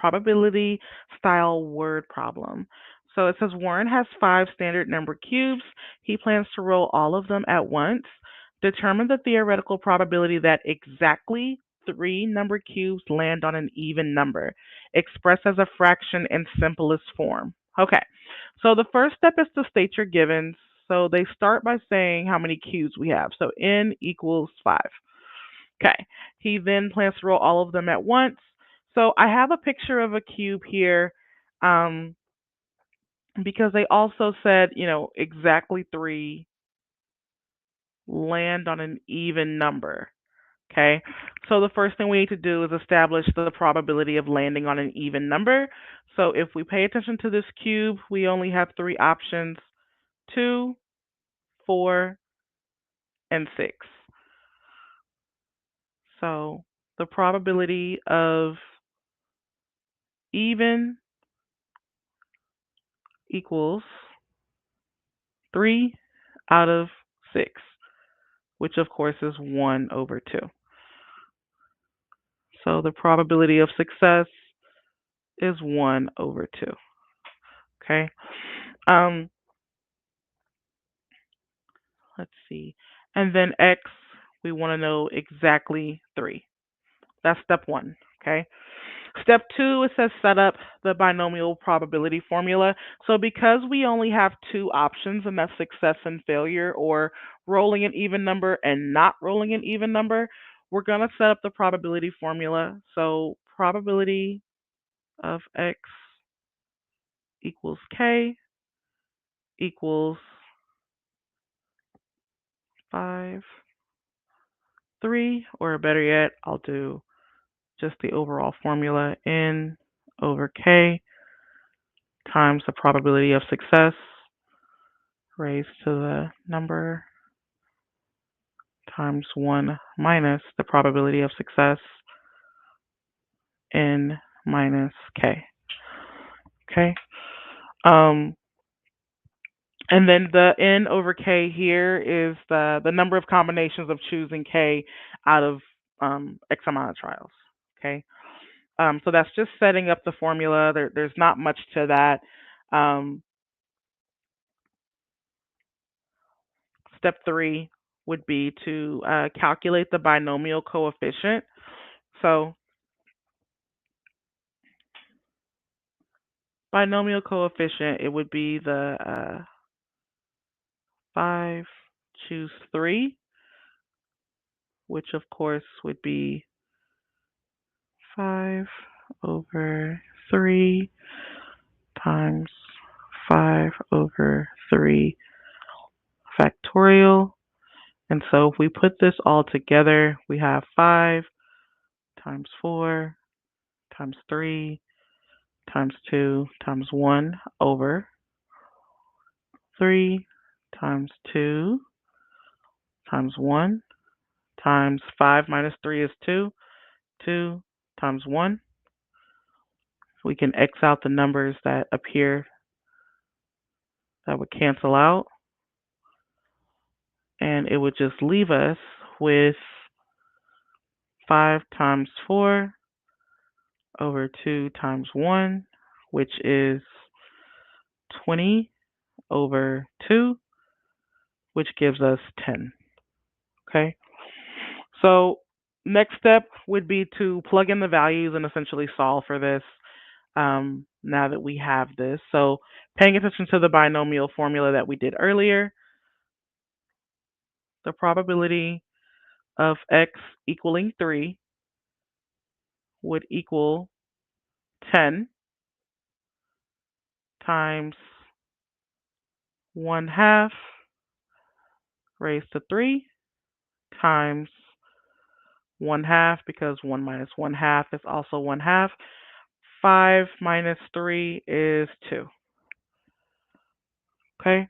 probability style word problem. So it says Warren has 5 standard number cubes. He plans to roll all of them at once. Determine the theoretical probability that exactly 3 number cubes land on an even number, expressed as a fraction in simplest form. Okay, so the first step is to state your givens. So they start by saying how many cubes we have. So n equals 5. Okay, he then plans to roll all of them at once. So I have a picture of a cube here, um, because they also said, exactly 3 land on an even number. Okay, so the first thing we need to do is establish the probability of landing on an even number. So if we pay attention to this cube, we only have 3 options: 2, 4, and 6. So the probability of even equals 3 out of 6, which of course is 1 over 2. So the probability of success is 1 over 2. Okay. Um, let's see. And then x, we want to know exactly 3. That's step 1. Okay. Step 2, it says set up the binomial probability formula. So because we only have 2 options, and that's success and failure, or rolling an even number and not rolling an even number, we're going to set up the probability formula. So probability of x equals k equals 5, 3, or better yet, I'll do just the overall formula, n over k times the probability of success raised to the number times 1 minus the probability of success, n minus k. Okay. Um, and then the n over k here is the number of combinations of choosing k out of x amount of trials. Okay. So that's just setting up the formula. There's not much to that. Um, Step 3 would be to calculate the binomial coefficient. So binomial coefficient, it would be the 5 choose 3, which of course would be 5 over 3 times 5 over 3 factorial. And so if we put this all together, we have 5 times 4 times 3 times 2 times 1 over 3 times 2 times 1 times 5 minus 3 is 2. 2 times 1. We can X out the numbers that appear that would cancel out. And it would just leave us with 5 times 4 over 2 times 1, which is 20 over 2, which gives us 10. Okay. So next step would be to plug in the values and essentially solve for this, now that we have this. So paying attention to the binomial formula that we did earlier, the probability of x equaling 3 would equal 10 times 1/2 raised to 3 times 1/2, because 1 minus 1/2 is also 1/2. 5 minus 3 is 2. Okay.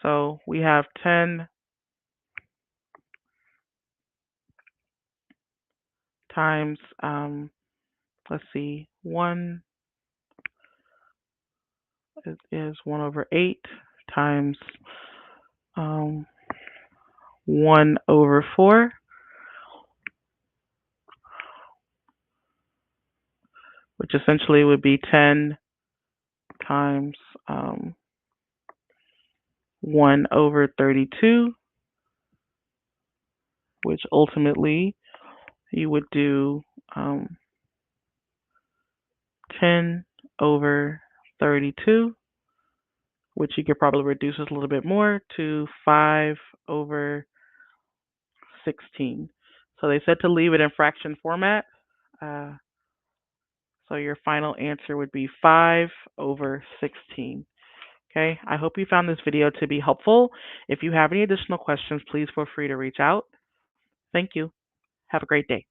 So we have 10 times, let's see, 1 is 1 over 8 times 1 over 4 which essentially would be 10 times 1 over 32, which ultimately you would do 10 over 32, which you could probably reduce this a little bit more to 5 over 16. So they said to leave it in fraction format. Uh, so your final answer would be 5 over 16. Okay, I hope you found this video to be helpful. If you have any additional questions, please feel free to reach out. Thank you. Have a great day.